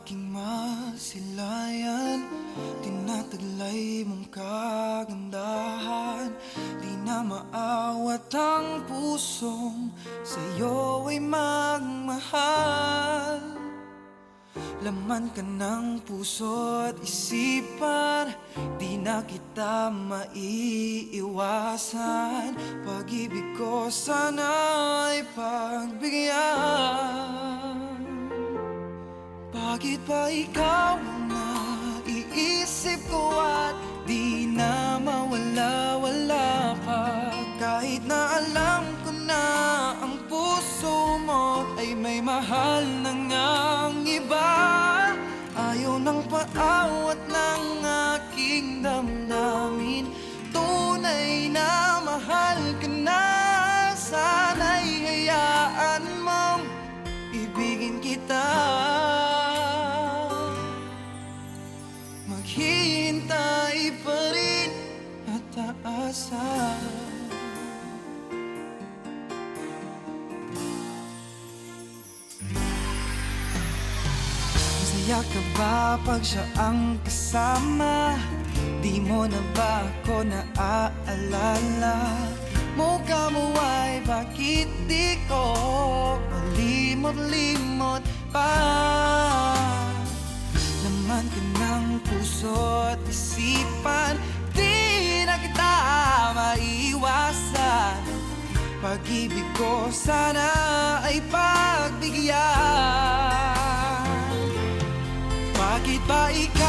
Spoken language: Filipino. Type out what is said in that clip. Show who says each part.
Speaker 1: aking masilayan, tinataglay mong kagandahan. Di na maawat ang pusong sa'yo ay magmahal. Laman ka ng puso't isipan, di na kita maiiwasan. Pag-ibig ko sana'y pagbigyan. Bakit ba ikaw ang naiisip ko at di na mawala-wala pa? Kahit na alam ko na ang puso mo ay may mahal na ngang iba. Ayaw ng paawat ng aking damdamin, tunay na mahal ka na. Sana'y hayaan mong ibigin kita. Maghihintay pa rin at aasa. Masaya ka ba pag siya ang kasama? Di mo na ba ako naaalala? Mukha mo ay bakit di ko malimot-limot pa? Laman ka ng puso't isipan, di na kita maiwasan. Pag-ibig ko sana ay pagbigyan. Bakit ba ikaw